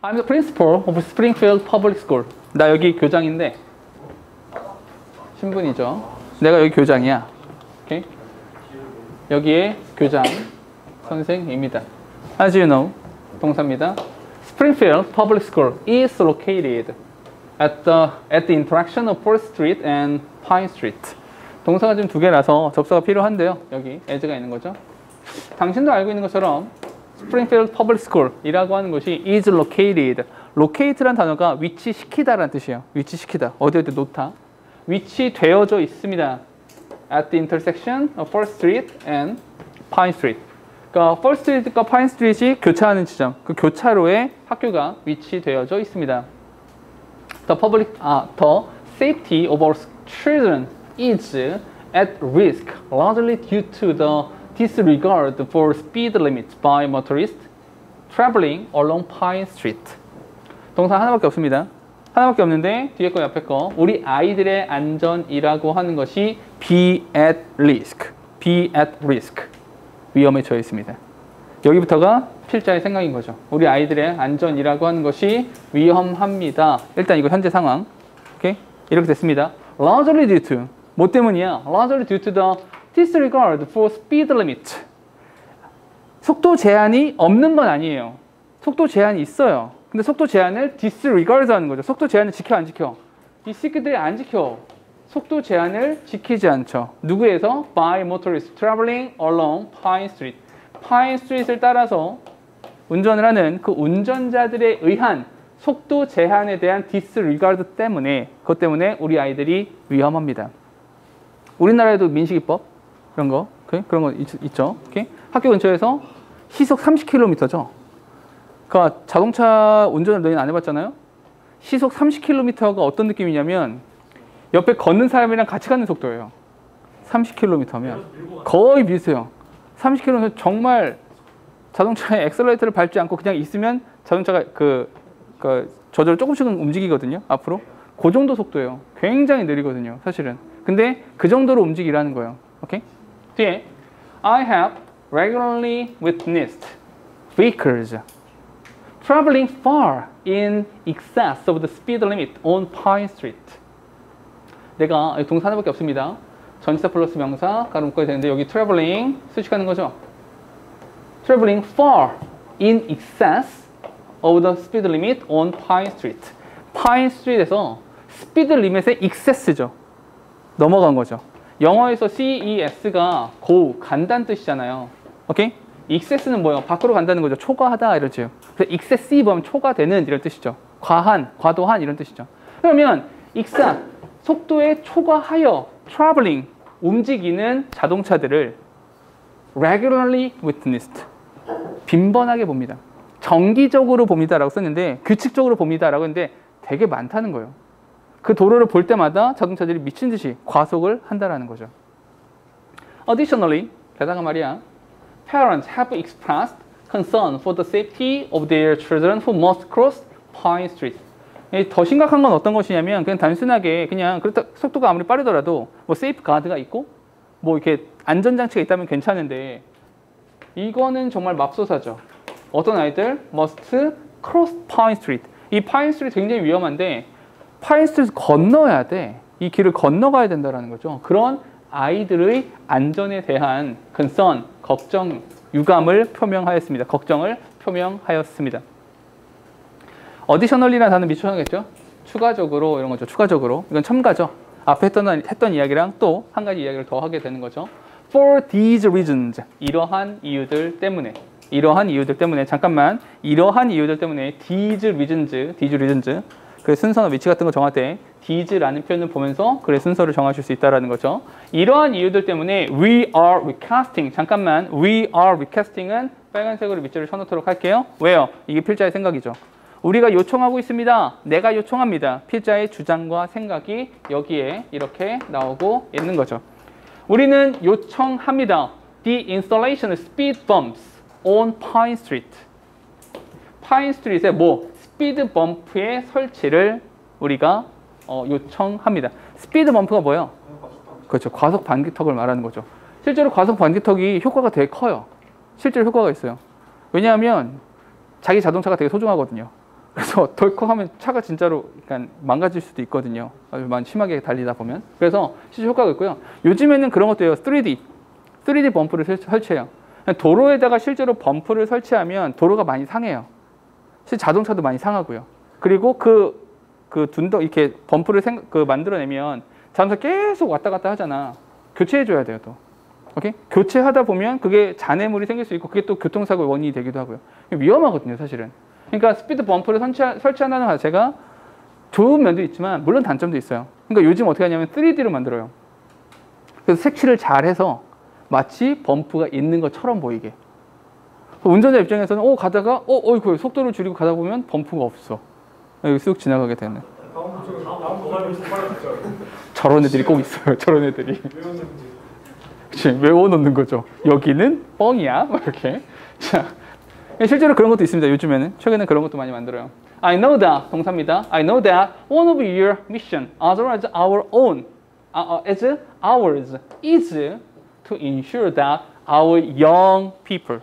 I'm the principal of Springfield Public School. 나 여기 교장인데 신분이죠. 내가 여기 교장이야. 오케이? 여기에 교장 선생입니다. As you know, 동사입니다. Springfield Public School is located at the intersection of 4th Street and Pine Street. 동사가 지금 두 개라서 접수가 필요한데요. 여기 as가 있는 거죠. 당신도 알고 있는 것처럼 Springfield Public School이라고 하는 것이 is located. locate란 단어가 위치시키다라는 뜻이에요. 위치시키다. 어디 놓다. 위치되어져 있습니다. at the intersection of 4th Street and Pine Street. 그러니까 4th Street과 Pine Street이 교차하는 지점. 그 교차로에 학교가 위치되어져 있습니다. The safety of our children is at risk, largely due to the disregard for speed limits by motorists traveling along Pine Street. 동사 하나밖에 없습니다. 하나밖에 없는데 뒤에 거 옆에 거 우리 아이들의 안전이라고 하는 것이 be at risk, be at risk. 위험에 처해 있습니다. 여기부터가 필자의 생각인 거죠. 우리 아이들의 안전이라고 하는 것이 위험합니다. 일단 이거 현재 상황. 오케이? 이렇게 됐습니다. Largely due to 뭐 때문이야? Largely due to the disregard for speed limit. 속도 제한이 없는 건 아니에요. 속도 제한이 있어요. 근데 속도 제한을 disregard 하는 거죠. 속도 제한을 지켜 안 지켜? 이 새끼들이 안 지켜. 속도 제한을 지키지 않죠. 누구에서? By motorists traveling along Pine Street. Pine Street을 따라서 운전을 하는 그 운전자들에 의한 속도 제한에 대한 disregard 때문에 그것 때문에 우리 아이들이 위험합니다. 우리나라에도 민식이법 그런 거 그런 거 있죠. 오케이? 학교 근처에서 시속 30km죠. 그러니까 자동차 운전을 너희는 안 해봤잖아요. 시속 30km가 어떤 느낌이냐면 옆에 걷는 사람이랑 같이 가는 속도예요. 30km면 거의 비슷해요. 30km면 정말 자동차의 엑셀러레이터를 밟지 않고 그냥 있으면 자동차가 저절로 조금씩은 움직이거든요. 앞으로. 그 정도 속도예요. 굉장히 느리거든요. 사실은. 근데 그 정도로 움직이라는 거예요. 오케이? 뒤에 I have regularly witnessed vehicles traveling far in excess of the speed limit on Pine Street. 내가 동사 하나밖에 없습니다. 전치사 플러스 명사 가로 묶어야 되는데 여기 traveling 수식하는 거죠. traveling far in excess of the speed limit on Pine Street. Pine Street에서 스피드 리밋의 excess죠. 넘어간 거죠. 영어에서 CES가 go, 간다는 뜻이잖아요. 오케이? excess는 뭐예요? 밖으로 간다는 거죠. 초과하다 이러죠. 그래서 excessive 하면 초과되는 이런 뜻이죠. 과한, 과도한 이런 뜻이죠. 그러면 excess, 속도에 초과하여 traveling, 움직이는 자동차들을 regularly witnessed, 빈번하게 봅니다. 정기적으로 봅니다라고 썼는데 규칙적으로 봅니다라고 했는데 되게 많다는 거예요. 그 도로를 볼 때마다 자동차들이 미친 듯이 과속을 한다라는 거죠. Additionally, 게다가 말이야, parents have expressed concern for the safety of their children who must cross Pine Street. 더 심각한 건 어떤 것이냐면 그냥 단순하게 그냥 그렇다 속도가 아무리 빠르더라도 뭐 세이프 가드가 있고 뭐 이렇게 안전장치가 있다면 괜찮은데 이거는 정말 맙소사죠. 어떤 아이들 must cross Pine Street. 이 Pine Street 굉장히 위험한데 파인 스트리트 건너야 돼. 이 길을 건너가야 된다는 거죠. 그런 아이들의 안전에 대한 concern, 걱정, 유감을 표명하였습니다. 걱정을 표명하였습니다. additionally라는 단어 미처하겠죠? 추가적으로 이런 거죠. 추가적으로. 이건 첨가죠. 앞에 했던 이야기랑 또 한 가지 이야기를 더 하게 되는 거죠. For these reasons. 이러한 이유들 때문에. 이러한 이유들 때문에. 잠깐만. 이러한 이유들 때문에 these reasons. 그 순서나 위치 같은 거 정할 때 these라는 표현을 보면서 그래 순서를 정하실 수 있다는 거죠. 이러한 이유들 때문에 we are recasting. 잠깐만. we are recasting은 빨간색으로 밑줄을 쳐놓도록 할게요. 왜요? 이게 필자의 생각이죠. 우리가 요청하고 있습니다. 내가 요청합니다. 필자의 주장과 생각이 여기에 이렇게 나오고 있는 거죠. 우리는 요청합니다. The installation of speed bumps on Pine Street. Pine Street에 뭐? 스피드 범프의 설치를 우리가 요청합니다. 스피드 범프가 뭐예요? 그렇죠. 과속 방지턱을 말하는 거죠. 실제로 과속 방지턱이 효과가 되게 커요. 실제로 효과가 있어요. 왜냐하면 자기 자동차가 되게 소중하거든요. 그래서 덜컥하면 차가 진짜로 약간 망가질 수도 있거든요. 아주 심하게 달리다 보면. 그래서 실제 효과가 있고요. 요즘에는 그런 것도 해요. 3D 범프를 설치해요. 도로에다가 실제로 범프를 설치하면 도로가 많이 상해요. 실제 자동차도 많이 상하고요. 그리고 이렇게 범프를 만들어내면 자동차 계속 왔다 갔다 하잖아. 교체해줘야 돼요, 또. 오케이? 교체하다 보면 그게 잔해물이 생길 수 있고 그게 또 교통사고의 원인이 되기도 하고요. 위험하거든요, 사실은. 그러니까 스피드 범프를 설치한다는 자체가 좋은 면도 있지만 물론 단점도 있어요. 그러니까 요즘 어떻게 하냐면 3D로 만들어요. 그래서 색칠을 잘 해서 마치 범프가 있는 것처럼 보이게. 운전자 입장에서는 가다가 어이구 속도를 줄이고 가다 보면 범프가 없어. 여기 쑥 지나가게 되는. 저런 애들이 꼭 있어요. 저런 애들이. 그치, 외워놓는 거죠. 여기는 뻥이야. 막 이렇게. 자, 실제로 그런 것도 있습니다. 요즘에는. 최근에 그런 것도 많이 만들어요. I know that. 동사입니다. I know that one of your mission, as well as our own, as ours, is to ensure that our young people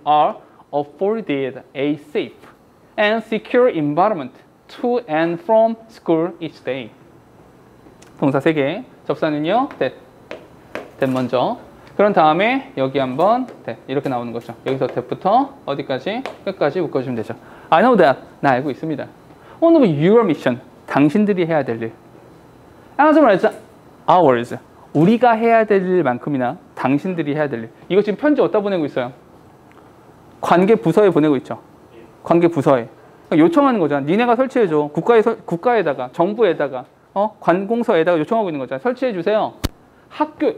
are afforded a safe and secure environment to and from school each day. 동사 3개. 접사는요. that 먼저. 그런 다음에 여기 한번 that 이렇게 나오는 거죠. 여기서 that부터 어디까지? 끝까지 묶어주면 되죠. I know that. 나 알고 있습니다. One of your mission. 당신들이 해야 될 일. As well as ours. 우리가 해야 될 일만큼이나 당신들이 해야 될 일. 이거 지금 편지 어디다 보내고 있어요? 관계 부서에 보내고 있죠. 관계 부서에. 그러니까 요청하는 거잖아. 니네가 설치해줘. 국가에다가, 정부에다가, 관공서에다가 요청하고 있는 거잖아. 설치해주세요.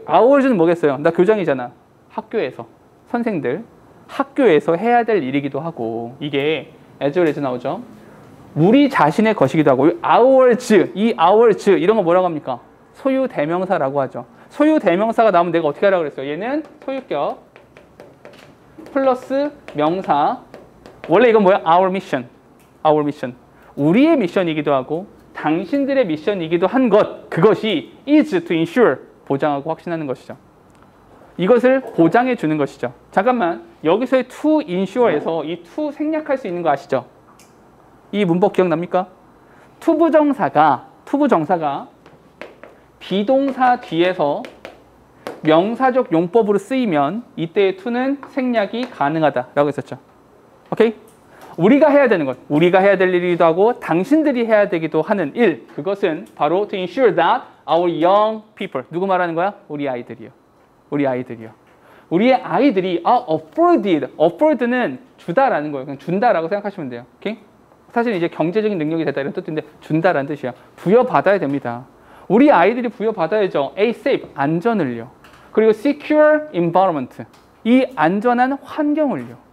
ours는 뭐겠어요? 나 교장이잖아. 학교에서. 선생들. 학교에서 해야 될 일이기도 하고, 이게 as well as 나오죠. 우리 자신의 것이기도 하고, ours, 이 ours, 이런 거 뭐라고 합니까? 소유 대명사라고 하죠. 소유 대명사가 나오면 내가 어떻게 하라고 그랬어요? 얘는 소유격 플러스 명사. 원래 이건 뭐야? Our mission. 우리의 미션이기도 하고 당신들의 미션이기도 한 것. 그것이 is to ensure. 보장하고 확신하는 것이죠. 이것을 보장해 주는 것이죠. 잠깐만. 여기서의 to ensure에서 이 to 생략할 수 있는 거 아시죠? 이 문법 기억납니까? 투부정사가 비동사 뒤에서 명사적 용법으로 쓰이면 이때의 to는 생략이 가능하다라고 했었죠. 오케이? 우리가 해야 되는 것, 우리가 해야 될 일이기도 하고 당신들이 해야 되기도 하는 일, 그것은 바로 to ensure that our young people, 누구 말하는 거야? 우리 아이들이요. 우리의 아이들이 afforded는 주다라는 거예요. 그냥 준다라고 생각하시면 돼요. 오케이? 사실 이제 경제적인 능력이 되다 이런 뜻인데 준다라는 뜻이야. 부여받아야 됩니다. 우리 아이들이 부여받아야죠. A safe, 안전을요. 그리고 secure environment, 이 안전한 환경을요.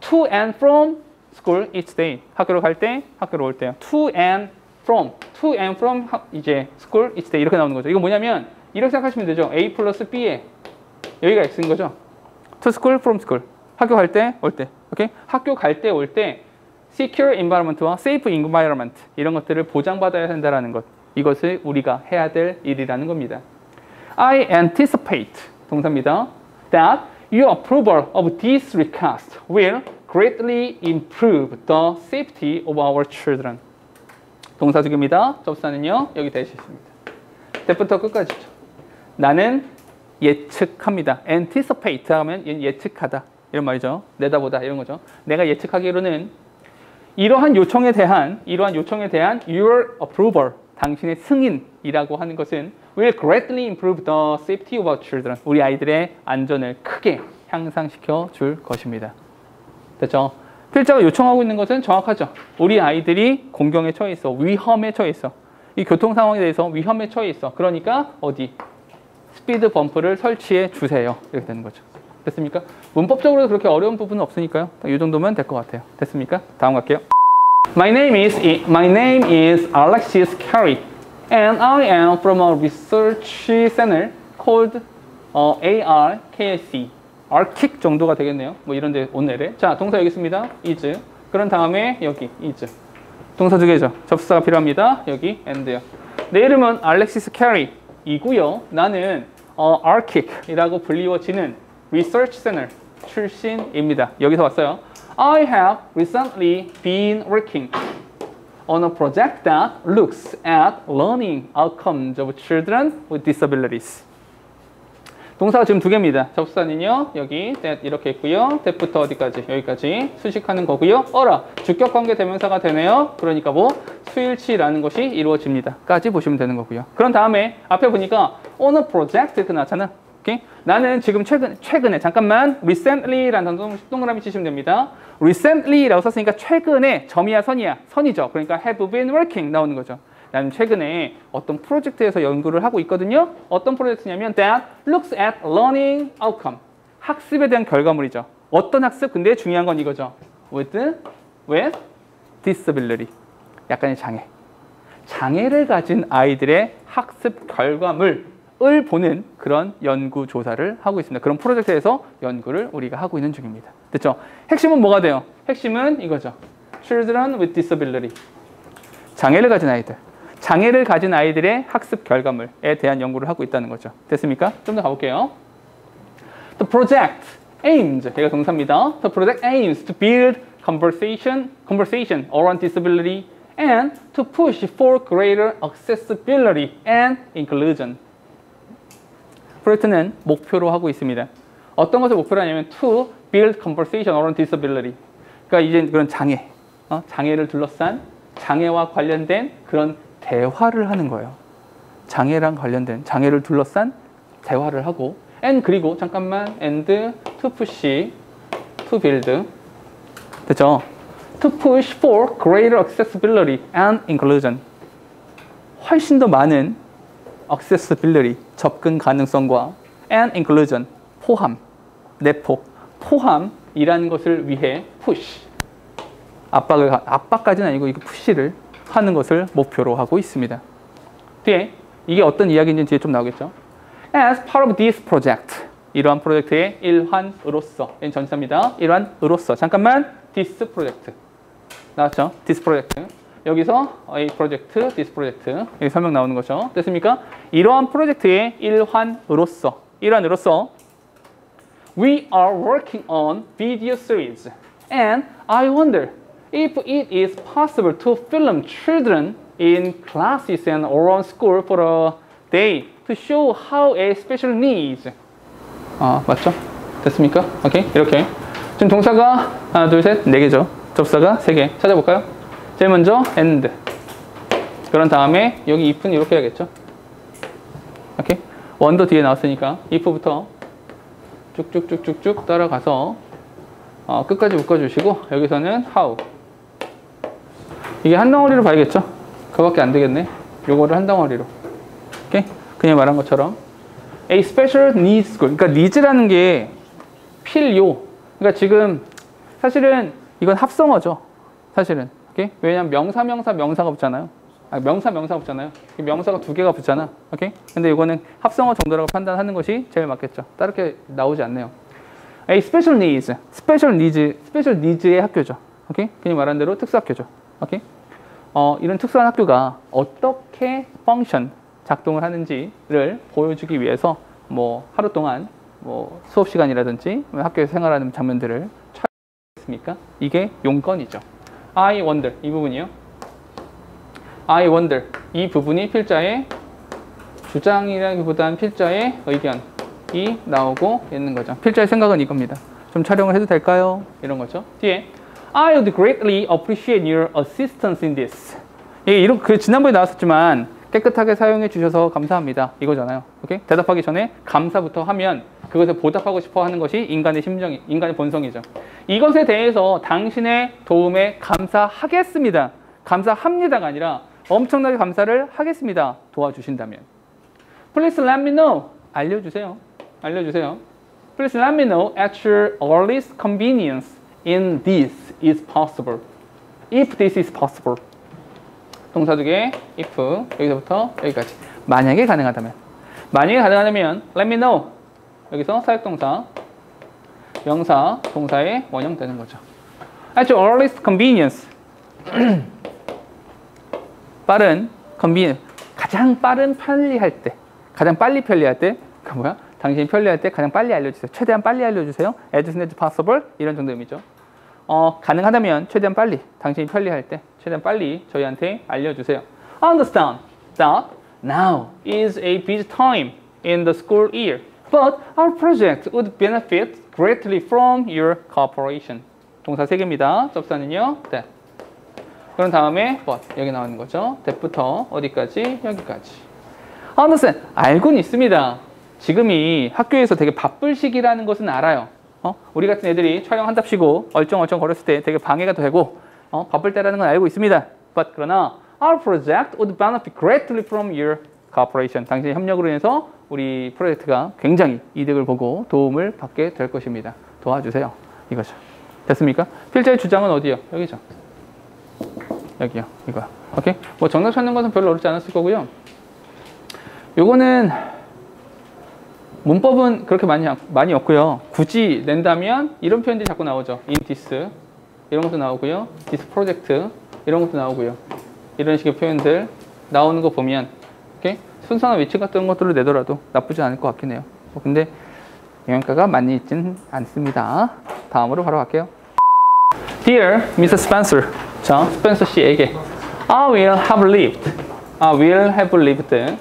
To and from school each day, 학교로 갈 때, 학교로 올 때요. To and from 이제 school each day 이렇게 나오는 거죠. 이거 뭐냐면 이렇게 생각하시면 되죠. A 플러스 B에 여기가 X인 거죠. To school, from school. 학교 갈 때, 올 때. 오케이? 학교 갈 때, 올 때 secure environment와 safe environment 이런 것들을 보장받아야 한다는 것. 이것을 우리가 해야 될 일이라는 겁니다. I anticipate, 동사입니다. That your approval of this request will greatly improve the safety of our children. 동사 두 개입니다. 접사는요. 여기 대시 있습니다. 때부터 끝까지죠. 나는 예측합니다. anticipate 하면 예측하다. 이런 말이죠. 내다보다 이런 거죠. 내가 예측하기로는 이러한 요청에 대한 your approval, 당신의 승인이라고 하는 것은 will greatly improve the safety of our children. 우리 아이들의 안전을 크게 향상시켜 줄 것입니다. 됐죠? 필자가 요청하고 있는 것은 정확하죠. 우리 아이들이 공경에 처해 있어. 위험에 처해 있어. 이 교통 상황에 대해서 위험에 처해 있어. 그러니까 어디? 스피드 범프를 설치해 주세요. 이렇게 되는 거죠. 됐습니까? 문법적으로 그렇게 어려운 부분은 없으니까요. 이 정도면 될 것 같아요. 됐습니까? 다음 갈게요. My name is Alexis Carey, and I am from a research center called ARKC. ARKIC 정도가 되겠네요. 뭐 이런데 오늘에. 자, 동사 여기 있습니다. is. 그런 다음에 여기 is. 동사 두 개죠. 접수사가 필요합니다. 여기 and요. 내 이름은 알렉시스 캐리이고요. 나는 ARKIC이라고 불리워지는 research center. 출신입니다. 여기서 왔어요. I have recently been working on a project that looks at learning outcomes of children with disabilities. 동사가 지금 두 개입니다. 접수사는요, 여기 that 이렇게 있고요. that부터 어디까지? 여기까지 수식하는 거고요. 어라, 주격 관계 대명사가 되네요. 그러니까 뭐 수일치라는 것이 이루어집니다. 까지 보시면 되는 거고요. 그런 다음에 앞에 보니까 on a project 그 나잖아. 오케이? 나는 지금 최근에 잠깐만 recently라는 단어 동그라미 치시면 됩니다. recently라고 썼으니까 최근에 점이야 선이야? 선이죠. 그러니까 have been working 나오는 거죠. 나는 최근에 어떤 프로젝트에서 연구를 하고 있거든요. 어떤 프로젝트냐면 that looks at learning outcome. 학습에 대한 결과물이죠. 어떤 학습? 근데 중요한 건 이거죠. with disability. 약간의 장애. 장애를 가진 아이들의 학습 결과물을 보는 그런 연구 조사를 하고 있습니다. 그런 프로젝트에서 연구를 우리가 하고 있는 중입니다. 됐죠? 핵심은 뭐가 돼요? 핵심은 이거죠. Children with disability. 장애를 가진 아이들. 장애를 가진 아이들의 학습 결과물에 대한 연구를 하고 있다는 거죠. 됐습니까? 좀 더 가볼게요. The project aims, 얘가 동사입니다. The project aims to build conversation around disability and to push for greater accessibility and inclusion. 프로젝트는 목표로 하고 있습니다. 어떤 것을 목표로 하냐면 to build conversation around disability. 그러니까 이제 그런 장애, 장애를 둘러싼 장애와 관련된 그런 대화를 하는 거예요. 장애랑 관련된 장애를 둘러싼 대화를 하고 and 그리고 잠깐만 and to push to build 됐죠? to push for greater accessibility and inclusion 훨씬 더 많은 accessibility 접근 가능성과 and inclusion 포함 내포 포함이라는 것을 위해 push 압박까지는 아니고 이거 푸시를 하는 것을 목표로 하고 있습니다. 뒤에 이게 어떤 이야기인지 뒤에 좀 나오겠죠. As part of this project, 이러한 프로젝트의 일환으로서, 전치사입니다. 일환으로서. 잠깐만, this project 나왔죠? this project. 여기서 a project, this project 여기 설명 나오는 거죠. 됐습니까? 이러한 프로젝트의 일환으로서 We are working on video series, and I wonder if it is possible to film children in classes and around school for a day to show how a special needs. 맞죠? 됐습니까? 오케이, 이렇게. 지금 동사가 하나, 둘, 셋, 네 개죠. 접사가 세 개. 찾아볼까요? 제일 먼저 and. 그런 다음에 여기 if는 이렇게 해야겠죠? 오케이. 원도 뒤에 나왔으니까 if부터 쭉쭉쭉쭉쭉 따라가서 끝까지 묶어주시고 여기서는 how. 이게 한 덩어리로 봐야겠죠? 그거밖에 안 되겠네. 요거를 한 덩어리로. 오케이? 그냥 말한 것처럼 A special needs school. 그러니까 needs라는 게 필요. 그러니까 지금 사실은 이건 합성어죠. 사실은. 오케이? 왜냐면 명사가 붙잖아요. 명사가 붙잖아요. 명사가 두 개가 붙잖아. 오케이? 근데 이거는 합성어 정도라고 판단하는 것이 제일 맞겠죠. 다르게 나오지 않네요. A special needs의 학교죠. 오케이? 그냥 말한 대로 특수학교죠. 오케이? 이런 특수한 학교가 어떻게 작동을 하는지를 보여주기 위해서 뭐 하루 동안 뭐 수업 시간이라든지 학교에서 생활하는 장면들을 촬영했습니까? 이게 용건이죠. I wonder 이 부분이요. I wonder 이 부분이 필자의 주장이라기보다는 필자의 의견이 나오고 있는 거죠. 필자의 생각은 이겁니다. 좀 촬영을 해도 될까요? 이런 거죠. 뒤에 I would greatly appreciate your assistance in this. 이게 지난번에 나왔었지만 깨끗하게 사용해 주셔서 감사합니다. 이거잖아요. 오케이? 대답하기 전에 감사부터 하면 그것에 보답하고 싶어 하는 것이 인간의 심정이, 인간의 본성이죠. 이것에 대해서 당신의 도움에 감사하겠습니다. 감사합니다가 아니라 엄청나게 감사를 하겠습니다. 도와주신다면. Please let me know. 알려주세요. Please let me know at your earliest convenience in this is possible. If this is possible. 동사 두 개, if, 여기서부터 여기까지. 만약에 가능하다면. let me know. 여기서 사역동사, 명사, 동사의 원형 되는 거죠. At your earliest convenience. convenience. 가장 빨리 편리할 때. 그 뭐야? 당신이 편리할 때 가장 빨리 알려주세요. 최대한 빨리 알려주세요. As soon as possible. 이런 정도 의미죠. 가능하다면 최대한 빨리, 당신이 편리할 때 최대한 빨리 저희한테 알려주세요. Understand that now is a busy time in the school year, but our project would benefit greatly from your cooperation. 동사 3개입니다. 접사는요, that. 그런 다음에 but, 여기 나오는 거죠. that부터 어디까지? 여기까지. Understand, 알고는 있습니다. 지금이 학교에서 되게 바쁠 시기라는 것은 알아요. 우리 같은 애들이 촬영 한답시고 얼쩡얼쩡 거렸을 때 되게 방해가 되고 바쁠 때라는 건 알고 있습니다. But 그러나 our project would benefit greatly from your cooperation. 당신의 협력으로 인해서 우리 프로젝트가 굉장히 이득을 보고 도움을 받게 될 것입니다. 도와주세요. 이거죠. 됐습니까? 필자의 주장은 어디요? 여기죠. 여기요. 이거요. 오케이? 뭐 정답 찾는 것은 별로 어렵지 않았을 거고요. 요거는 문법은 그렇게 많이 없고요. 굳이 낸다면 이런 표현들이 자꾸 나오죠. in this 이런 것도 나오고요. this project 이런 것도 나오고요. 이런 식의 표현들 나오는 거 보면 오케이? 순서나 위치 같은 것들을 내더라도 나쁘지 않을 것 같긴 해요. 근데 영양가가 많이 있진 않습니다. 다음으로 바로 갈게요. Dear Mrs. Spencer, 자, 스펜서 씨에게 I will have lived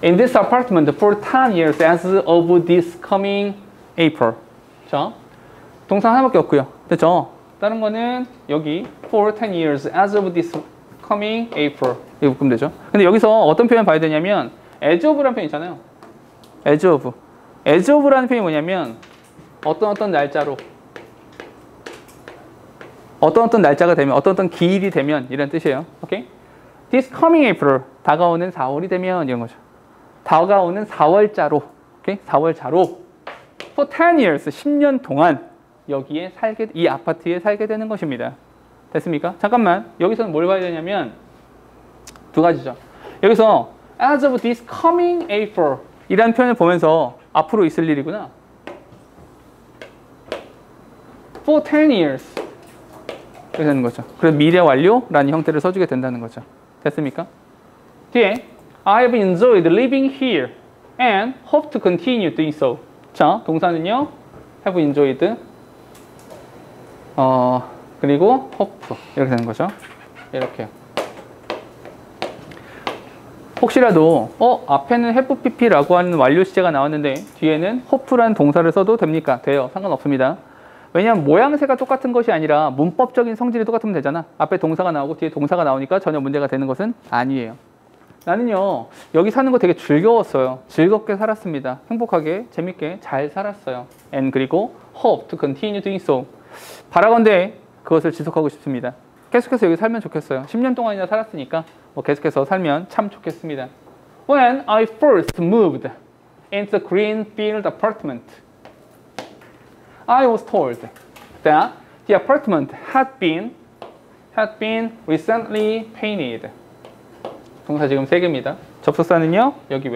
in this apartment for 10 years as of this coming April. 자, 동사 하나밖에 없고요. 됐죠? 다른 거는 여기 for 10 years as of this coming April. 이거 묶으면 되죠. 근데 여기서 어떤 표현 봐야 되냐면 as of라는 표현 있잖아요. as of. as of라는 표현이 뭐냐면 어떤 날짜로 어떤 날짜가 되면 어떤 기일이 되면 이런 뜻이에요. 오케이? This coming April. 다가오는 4월이 되면 이런 거죠. 다가오는 4월자로, 오케이? 4월자로 for 10 years, 10년 동안 여기에 이 아파트에 살게 되는 것입니다. 됐습니까? 잠깐만, 여기서는 뭘 봐야 되냐면 두 가지죠. 여기서 as of this coming April 이라는 표현을 보면서 앞으로 있을 일이구나. for 10 years 이렇게 되는 거죠. 그래서 미래 완료라는 형태를 써주게 된다는 거죠. 됐습니까? 뒤에 I have enjoyed living here and hope to continue doing so. 자, 동사는요. have enjoyed 그리고 hope 이렇게 되는 거죠. 이렇게요. 혹시라도 앞에는 have pp라고 하는 완료 시제가 나왔는데 뒤에는 hope라는 동사를 써도 됩니까? 돼요. 상관없습니다. 왜냐하면 모양새가 똑같은 것이 아니라 문법적인 성질이 똑같으면 되잖아. 앞에 동사가 나오고 뒤에 동사가 나오니까 전혀 문제가 되는 것은 아니에요. 나는요, 여기 사는 거 되게 즐거웠어요. 즐겁게 살았습니다. 행복하게, 재밌게 잘 살았어요. And 그리고 hope to continue doing so. 바라건대 그것을 지속하고 싶습니다. 계속해서 여기 살면 좋겠어요. 10년 동안이나 살았으니까 계속해서 살면 참 좋겠습니다. When I first moved into the Greenfield apartment, I was told that the apartment had been recently painted. 동사 지금 3개입니다. 접속사는요, 여기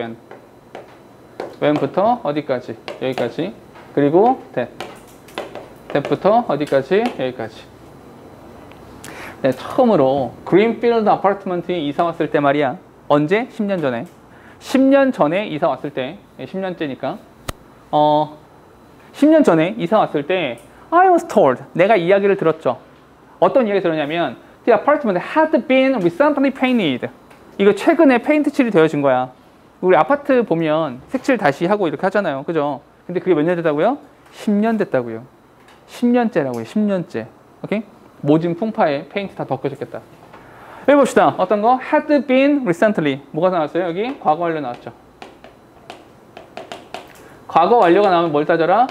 when부터 어디까지? 여기까지. 그리고 that부터 어디까지? 여기까지. 네, 처음으로 그린필드 아파트먼트에 이사 왔을 때 말이야. 언제? 10년 전에. 10년 전에 이사 왔을 때, 10년째니까. 10년 전에 이사 왔을 때 I was told, 내가 이야기를 들었죠. 어떤 이야기 들었냐면 The apartment had been recently painted. 이거 최근에 페인트 칠이 되어진 거야. 우리 아파트 보면 색칠 다시 하고 이렇게 하잖아요. 그죠? 근데 그게 몇 년 됐다고요? 10년 됐다고요. 10년째라고요. 10년째. 오케이? 모진 풍파에 페인트 다 벗겨졌겠다. 여기 봅시다. 어떤 거? had been recently. 뭐가 나왔어요? 여기 과거 완료 나왔죠. 과거 완료가 나오면 뭘 따져라?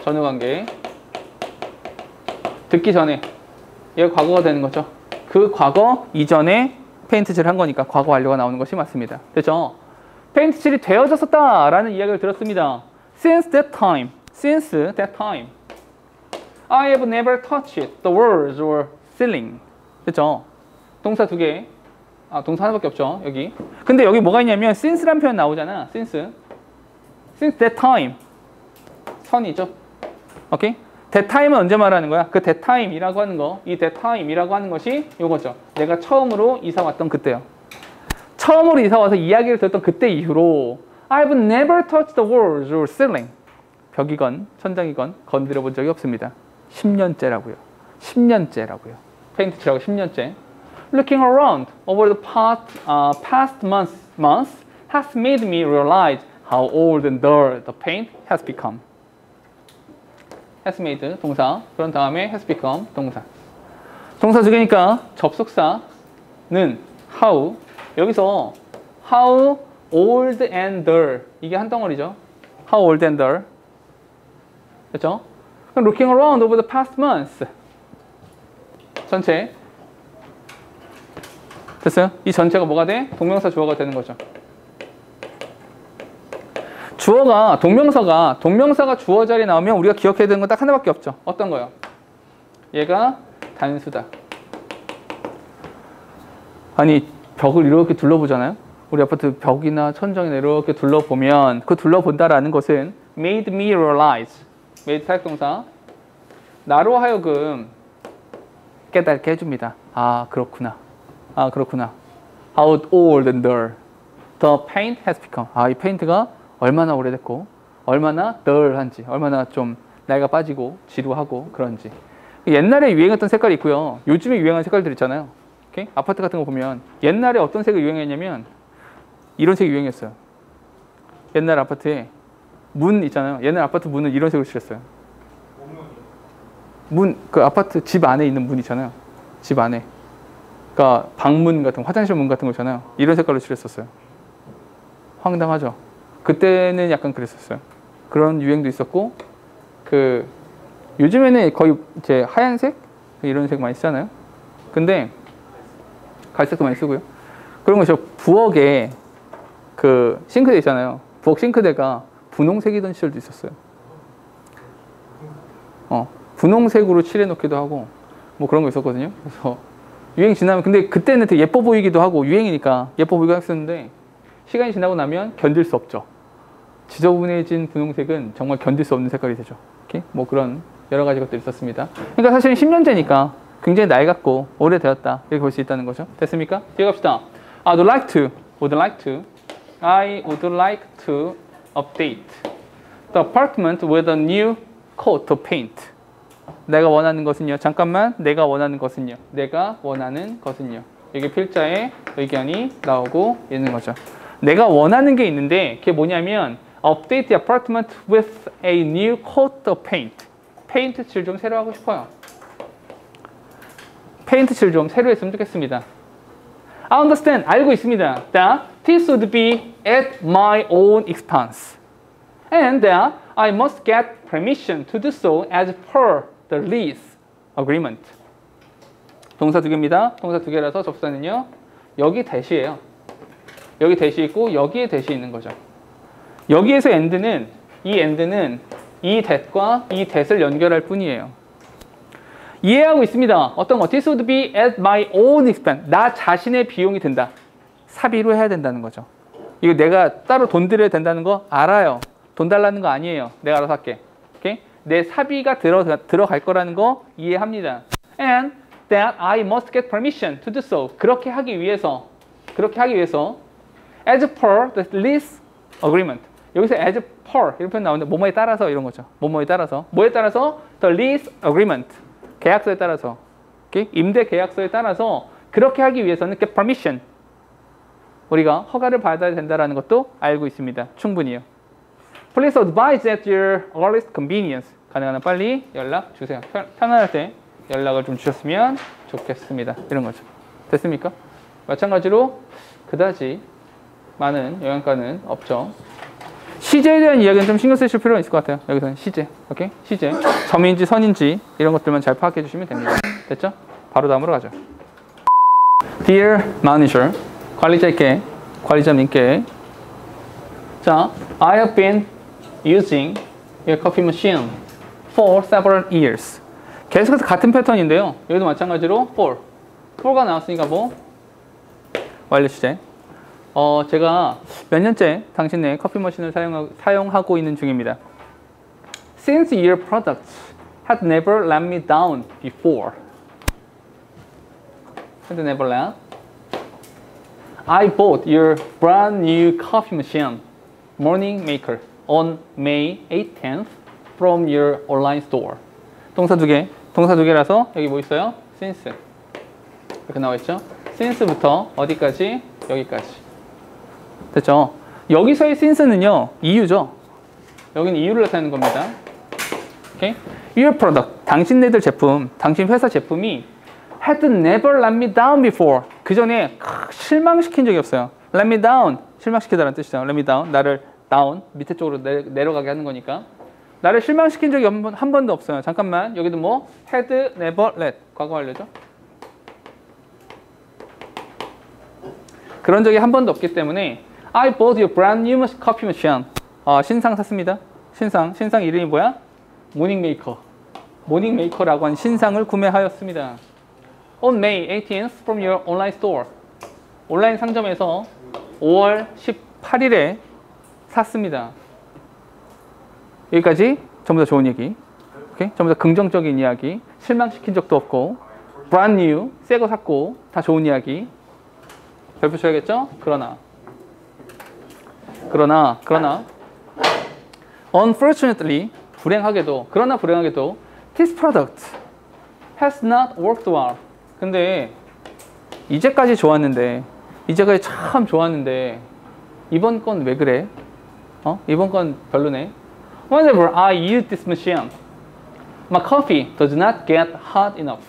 전후관계. 듣기 전에. 얘가 과거가 되는 거죠. 그 과거 이전에 페인트 칠을 한 거니까 과거 완료가 나오는 것이 맞습니다. 됐죠? 페인트 칠이 되어졌었다라는 이야기를 들었습니다. Since that time, I have never touched the walls or ceiling. 됐죠? 동사 2개. 동사 하나밖에 없죠, 여기. 근데 여기 뭐가 있냐면 since라는 표현 나오잖아. Since that time. 선이죠. 오케이? that time은 언제 말하는 거야? 그 that time이라고 하는 거, 이 that time이라고 하는 것이 요거죠. 내가 처음으로 이사 왔던 그때요. 처음으로 이사 와서 이야기를 들었던 그때 이후로 I've never touched the walls or ceiling. 벽이건 천장이건 건드려 본 적이 없습니다. 10년째라고요. 10년째라고요. 페인트 칠하고 10년째. Looking around over the past months has made me realize how old and dull the paint has become. has made 동사. 그런 다음에 has become 동사. 동사 두 개니까 접속사는 how. 여기서 how old and dull 이게 한 덩어리죠. How old and dull. 그렇죠? 그럼 looking around over the past months. 전체. 됐어요? 이 전체가 뭐가 돼? 동명사 주어가 되는 거죠. 주어가 동명사가 주어 자리에 나오면 우리가 기억해야 되는 건 딱 하나밖에 없죠. 어떤 거요? 얘가 단수다. 아니 벽을 이렇게 둘러보잖아요. 우리 아파트 벽이나 천정이나 이렇게 둘러보면 그 둘러본다라는 것은 made me realize. made 사역동사. 나로 하여금 깨닫게 해줍니다. 아 그렇구나. 아 그렇구나. How old and dull the paint has become. 아 이 페인트가 얼마나 오래됐고 얼마나 dull한지 얼마나 좀 나이가 빠지고 지루하고 그런지. 옛날에 유행했던 색깔이 있고요. 요즘에 유행하는 색깔들 있잖아요. 오케이? 아파트 같은 거 보면 옛날에 어떤 색이 유행했냐면 이런 색이 유행했어요. 옛날 아파트에 문 있잖아요. 옛날 아파트 문은 이런 색으로 칠했어요. 문, 그 아파트 집 안에 있는 문 있잖아요. 집 안에. 그러니까 방문 같은 거, 화장실 문 같은 거 있잖아요. 이런 색깔로 칠했었어요. 황당하죠. 그때는 약간 그랬었어요. 그런 유행도 있었고, 그 요즘에는 거의 이제 하얀색 이런 색 많이 쓰잖아요. 근데 갈색도 많이 쓰고요. 그런 거 저 부엌에 그 싱크대 있잖아요. 부엌 싱크대가 분홍색이던 시절도 있었어요. 분홍색으로 칠해 놓기도 하고 뭐 그런 거 있었거든요. 그래서 유행 지나면 근데 그때는 되게 예뻐 보이기도 하고 유행이니까 예뻐 보이기도 했었는데 시간이 지나고 나면 견딜 수 없죠. 지저분해진 분홍색은 정말 견딜 수 없는 색깔이 되죠. 이렇게 뭐 그런 여러 가지 것들이 있었습니다. 그러니까 사실은 10년째니까 굉장히 낡았고 오래되었다 이렇게 볼 수 있다는 거죠. 됐습니까? 기억합시다. I would like to I would like to update the apartment with a new coat of paint. 내가 원하는 것은요. 잠깐만. 내가 원하는 것은요. 내가 원하는 것은요. 여기 필자의 의견이 나오고 있는 거죠. 내가 원하는 게 있는데 그게 뭐냐면 update the apartment with a new coat of paint. 페인트 칠 좀 새로 하고 싶어요. 페인트 칠 좀 새로 했으면 좋겠습니다. I understand. 알고 있습니다. That this would be at my own expense. And that I must get permission to do so as per the lease agreement. 동사 두 개입니다. 동사 두 개라서 접사는요. 여기 대시예요. 여기 대시 있고 여기에 대시 있는 거죠. 여기에서 end는 이 end는 이 that과 이 that을 연결할 뿐이에요. 이해하고 있습니다. 어떤 거? This would be at my own expense. 나 자신의 비용이 든다. 사비로 해야 된다는 거죠. 이거 내가 따로 돈 들여야 된다는 거 알아요. 돈 달라는 거 아니에요. 내가 알아서 할게. 오케이? 내 사비가 들어갈 거라는 거 이해합니다. And that I must get permission to do so. 그렇게 하기 위해서 as per the lease agreement. 여기서 as per 이런 표현 나오는데 뭐뭐에 따라서 이런 거죠. 뭐뭐에 따라서. 뭐에 따라서? The lease agreement. 계약서에 따라서. 오케이? 임대 계약서에 따라서 그렇게 하기 위해서는 get permission. 우리가 허가를 받아야 된다는 것도 알고 있습니다. 충분히요. Please advise at your earliest convenience. 가능한 한 빨리 연락 주세요. 편안할 때 연락을 좀 주셨으면 좋겠습니다. 이런 거죠. 됐습니까? 마찬가지로 그다지 많은 영향가는 없죠. 시제에 대한 이야기는 좀 신경 쓰실 필요가 있을 것 같아요. 여기서는 시제. 오케이? 시제. 점인지 선인지 이런 것들만 잘 파악해 주시면 됩니다. 됐죠? 바로 다음으로 가죠. Dear Manager. 관리자님께 자, I have been using your coffee machine for several years. 계속해서 같은 패턴인데요. 여기도 마찬가지로 for가 나왔으니까 뭐 완료 시제. 제가 몇 년째 당신의 커피 머신을 사용하고 있는 중입니다. Since your products had never let me down before. Had never let. I bought your brand new coffee machine morning maker on May 18th from your online store. 동사 두 개라서 여기 뭐 있어요? since. 이렇게 나와 있죠? since부터 어디까지? 여기까지. 됐죠? 여기서의 since는요, 이유죠. 여기는 이유를 나타내는 겁니다. 오케이? Your product, 당신네들 제품, 당신 회사 제품이 had never let me down before. 그 전에 실망시킨 적이 없어요. Let me down, 실망시키다라는 뜻이죠. Let me down, 나를 down, 밑에 쪽으로 내려가게 하는 거니까. 나를 실망시킨 적이 한 번도 없어요. 잠깐만, 여기도 뭐? had never let, 과거 완료죠. 그런 적이 한 번도 없기 때문에 I bought your brand new coffee machine. 신상 샀습니다. 신상 이름이 뭐야? 모닝메이커. 모닝메이커라고 한 신상을 구매하였습니다. On May 18th from your online store. 온라인 상점에서 5월 18일에 샀습니다. 여기까지 전부 다 좋은 얘기. 오케이? 전부 다 긍정적인 이야기. 실망시킨 적도 없고 brand new, 새 거 샀고 다 좋은 이야기. 별표 쳐야겠죠? 그러나 unfortunately, 불행하게도 this product has not worked well. 근데 이제까지 참 좋았는데 이번 건 왜 그래? 이번 건 별로네. Whenever I use this machine, my coffee does not get hot enough.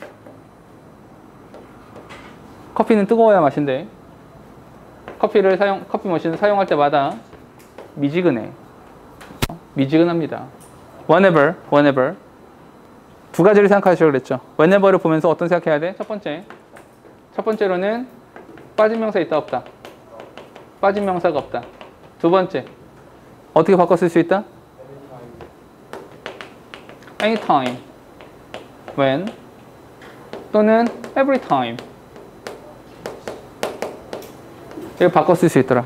커피는 뜨거워야 맛인데 커피 머신을 사용할 때마다 미지근합니다. Whenever 두 가지를 생각하시라고 그랬죠. whenever를 보면서 어떤 생각해야 돼? 첫 번째로는 빠진 명사 있다 없다. 빠진 명사가 없다. 두 번째 어떻게 바꿔 쓸 수 있다? anytime, when 또는 every time. 이거 바꿔 쓸 수 있더라.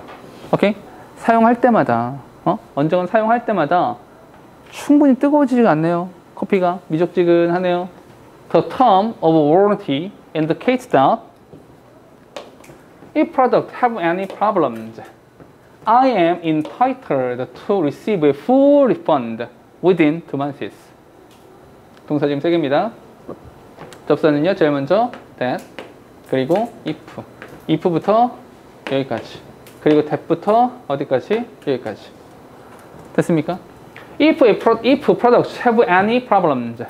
오케이? 사용할 때마다, 언젠가 사용할 때마다 충분히 뜨거워지지가 않네요. 커피가 미적지근하네요. The term of warranty indicates that if product have any problems, I am entitled to receive a full refund within 2 months. 동사 지금 세 개입니다. 접사는요, 제일 먼저 that, 그리고 if부터 여기까지, 그리고 that부터 어디까지? 여기까지. 됐습니까? If products have any problems,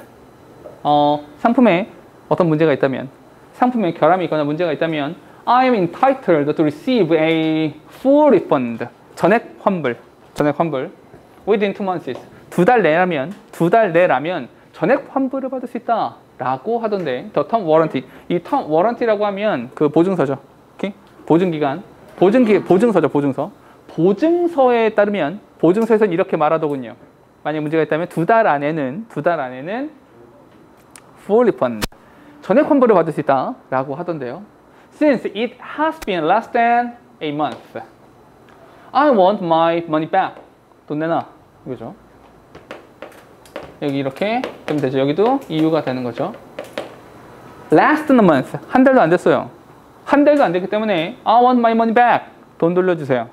상품에 어떤 문제가 있다면, 상품에 결함이 있거나 문제가 있다면, I am entitled to receive a full refund. 전액 환불. Within 2 months. 2달 내라면 전액 환불을 받을 수 있다. 라고 하던데, the term warranty. 이 term warranty라고 하면 그 보증서죠. 오케이? 보증기간. 보증서죠, 보증서. 보증서에 따르면, 보증서에서는 이렇게 말하더군요. 만약 문제가 있다면 2달 안에는 full refund. 전액 환불을 받을 수 있다. 라고 하던데요. Since it has been less than a month, I want my money back. 돈 내놔. 이거죠. 여기 이렇게 되면 되죠. 여기도 이유가 되는 거죠. Less than a month. 한 달도 안 됐어요. 한 달도 안 됐기 때문에 I want my money back. 돈 돌려주세요.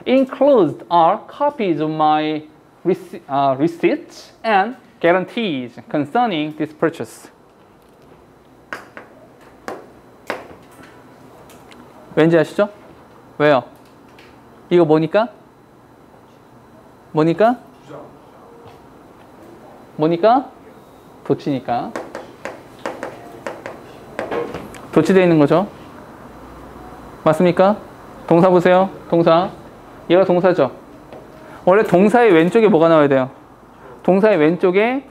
Enclosed are copies of my receipts and guarantees concerning this purchase. 왠지 아시죠? 왜요? 이거 뭐니까? 도치니까. 도치되어 있는 거죠. 맞습니까? 동사 보세요. 동사. 얘가 동사죠. 원래 동사의 왼쪽에 뭐가 나와야 돼요? 동사의 왼쪽에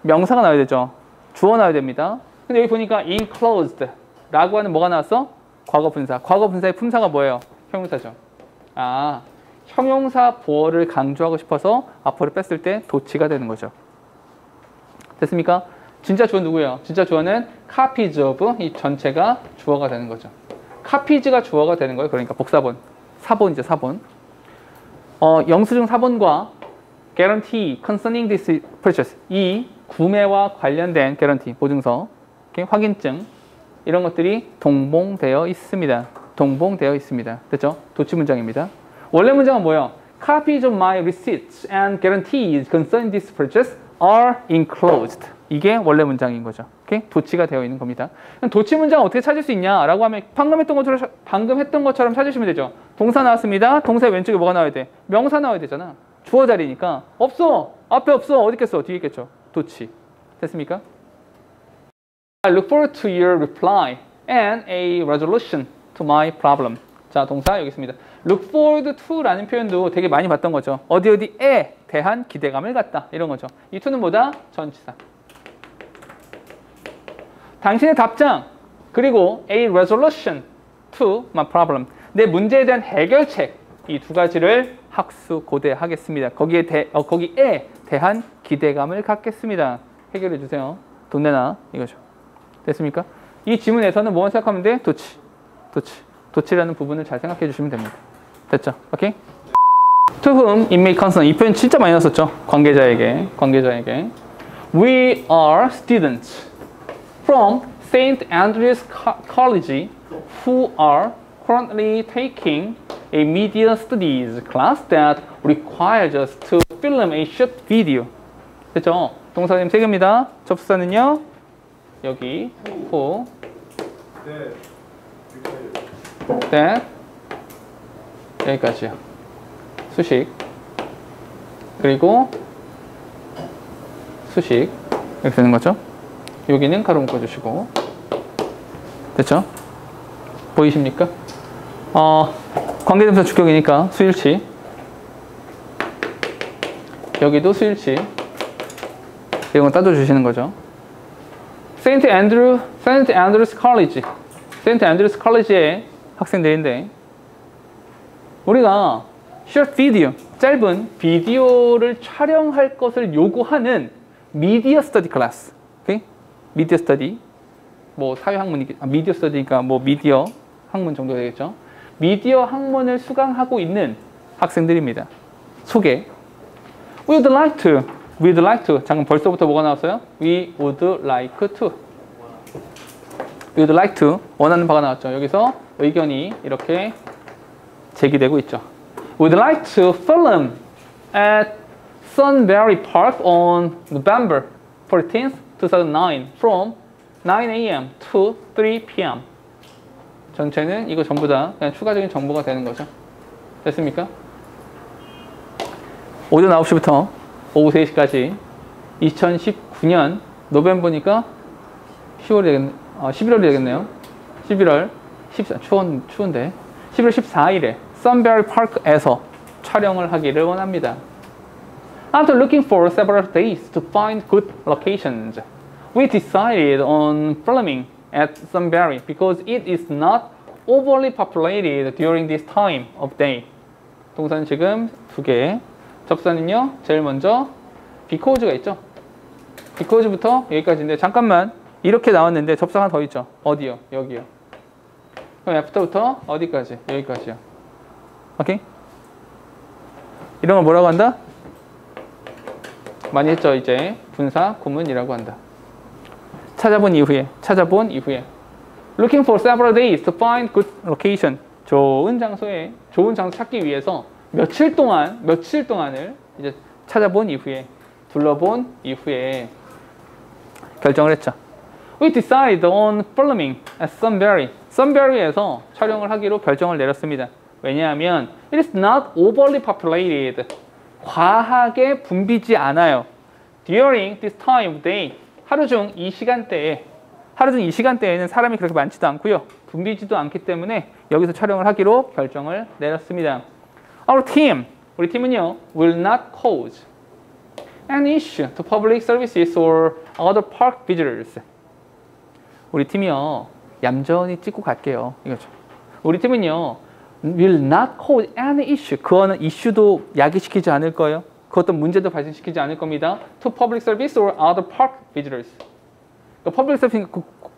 명사가 나와야 되죠. 주어 나와야 됩니다. 근데 여기 보니까 enclosed 라고 하는 뭐가 나왔어? 과거분사. 과거분사의 품사가 뭐예요? 형용사죠. 형용사 보어를 강조하고 싶어서 앞으로 뺐을 때 도치가 되는 거죠. 됐습니까? 진짜 주어 누구예요? 진짜 주어는 copies of, 이 전체가 주어가 되는 거죠. copies가 주어가 되는 거예요. 그러니까 복사본. 사본이죠, 사본. 영수증 사본과 guarantee concerning this purchase, 이 구매와 관련된 guarantee, 보증서, 확인증, 이런 것들이 동봉되어 있습니다. 됐죠? 도치 문장입니다. 원래 문장은 뭐예요? Copies of my receipts and guarantees concerning this purchase are enclosed. 이게 원래 문장인 거죠. 오케이? 도치가 되어 있는 겁니다. 그럼 도치 문장 어떻게 찾을 수 있냐라고 하면 방금 했던 것처럼 찾으시면 되죠. 동사 나왔습니다. 동사 왼쪽에 뭐가 나와야 돼? 명사 나와야 되잖아. 주어 자리니까 없어. 앞에 없어. 어디 있겠어? 뒤에 있겠죠. 도치. 됐습니까? I look forward to your reply and a resolution to my problem. 자, 동사 여기 있습니다. look forward to라는 표현도 되게 많이 봤던 거죠. 어디에 대한 기대감을 갖다. 이런 거죠. 이 to는 뭐다? 전치사. 당신의 답장, 그리고 a resolution to my problem. 내 문제에 대한 해결책. 이 두 가지를 학수고대하겠습니다. 거기에 대한 기대감을 갖겠습니다. 해결해 주세요. 돈 내놔. 이거죠. 됐습니까? 이 지문에서는 뭐만 생각하면 돼? 도치라는 부분을 잘 생각해 주시면 됩니다. 됐죠? 오케이? To whom it may concern. 이 표현 진짜 많이 났었죠? 관계자에게. We are students from St. Andrews College who are currently taking a media studies class that requires us to film a short video. 됐죠? 동사님 3개입니다. 접수사는요? 여기 who that 여기까지요. 수식 그리고 수식 이렇게 되는 거죠. 여기는 가로 묶어주시고 됐죠? 보이십니까? 관계대명사 주격이니까 수일치 여기도 수일치 이런 거 따져주시는 거죠. St. Andrews College의 학생들인데 우리가 short video, 짧은 비디오를 촬영할 것을 요구하는 media study class, okay? media study, 뭐 사회학문이 media study니까 뭐 미디어 학문 정도 되겠죠. 미디어 학문을 수강하고 있는 학생들입니다. 소개. We'd like to. 잠깐 벌써부터 뭐가 나왔어요? We would like to. We'd like to. 원하는 바가 나왔죠. 여기서 의견이 이렇게 제기되고 있죠. We'd like to film at Sunbury Park on November 14th, 2009 from 9 a.m. to 3 p.m. 전체는 이거 전부 다 그냥 추가적인 정보가 되는 거죠. 됐습니까? 오전 9시부터 오후 3시까지 2019년 노벰버니까 10월이 되겠네, 11월이 되겠네요. 11월 14, 추운데 11월 14일에 선베리 파크에서 촬영을 하기를 원합니다. After looking for several days to find good locations, we decided on filming at Sunbury because it is not overly populated during this time of day. 동사는 지금 2개. 접사는요, 제일 먼저 because가 있죠. because부터 여기까지인데 잠깐만 이렇게 나왔는데 접사가 더 있죠. 어디요? 여기요. 그럼 after부터 어디까지? 여기까지요. 오케이? 이런 걸 뭐라고 한다? 많이 했죠. 이제 분사 구문이라고 한다. 찾아본 이후에 Looking for several days to find good location. 좋은 장소 찾기 위해서 며칠 동안을 이제 찾아본 이후에 둘러본 이후에 결정을 했죠. We decided on filming at Sunbury. Sunbury에서 촬영을 하기로 결정을 내렸습니다. 왜냐하면 it is not overly populated. 과하게 붐비지 않아요. During this time of day. 하루 중 이 시간대에는 사람이 그렇게 많지도 않고요. 붐비지도 않기 때문에 여기서 촬영을 하기로 결정을 내렸습니다. Our team, 우리 팀은요, will not cause an issue to public services or other park visitors. 우리 팀이요, 얌전히 찍고 갈게요. 이거죠. 우리 팀은요, will not cause any issue. 그거는 이슈도 야기시키지 않을 거예요. 그 어떤 문제도 발생시키지 않을 겁니다. To public service or other park visitors. 퍼블릭 서비스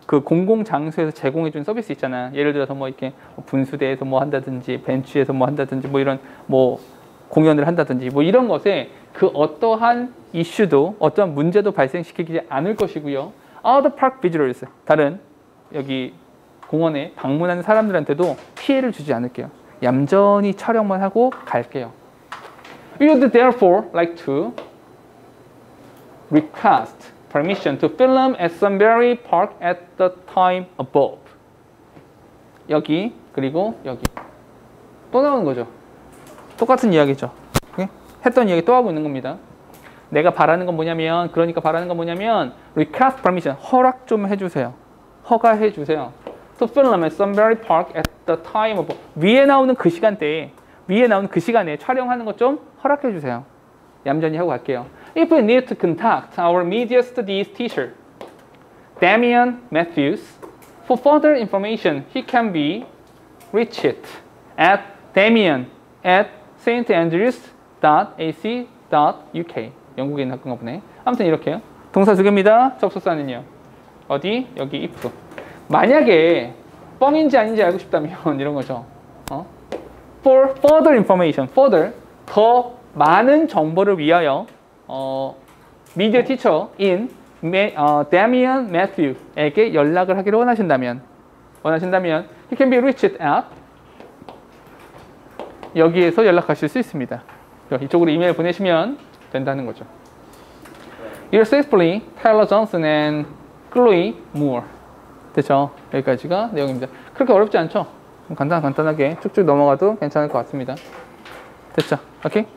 그 공공 장소에서 제공해 준 서비스 있잖아. 예를 들어서 뭐 이렇게 분수대에서 뭐 한다든지 벤치에서 뭐 한다든지 뭐 이런 뭐 공연을 한다든지 뭐 이런 것에 그 어떠한 이슈도 어떠한 문제도 발생시키지 않을 것이고요. Other park visitors. 다른 여기 공원에 방문하는 사람들한테도 피해를 주지 않을게요. 얌전히 촬영만 하고 갈게요. We would therefore like to request permission to film at Sunbury Park at the time above. 여기 그리고 여기 또 나오는 거죠. 똑같은 이야기죠. 오케이? 했던 이야기 또 하고 있는 겁니다. 내가 바라는 건 뭐냐면, 그러니까 바라는 건 뭐냐면 request permission, 허락 좀 해주세요. 허가해 주세요. To film at Sunbury Park at the time of 위에 나오는 그 시간대에, 위에 나오는 그 시간에 촬영하는 것 좀 허락해 주세요. 얌전히 하고 갈게요. If we need to contact our media studies teacher, Damian Matthews, for further information, he can be reached at damian@standrews.ac.uk. 영국에 있는 학교인가 보네. 아무튼 이렇게요. 동사 두 개입니다. 접속사는요. 어디? 여기 if. 만약에 뻥인지 아닌지 알고 싶다면 이런 거죠. For further information, further, 더 많은 정보를 위하여 미디어 티처인 Damian Matthew에게 연락을 하기를 원하신다면 he can be reached at 여기에서 연락하실 수 있습니다. 이쪽으로 이메일 보내시면 된다는 거죠. Irresistibly, Taylor Johnson and Chloe Moore. 됐죠? 여기까지가 내용입니다. 그렇게 어렵지 않죠? 간단하게 쭉쭉 넘어가도 괜찮을 것 같습니다. 됐죠? 오케이?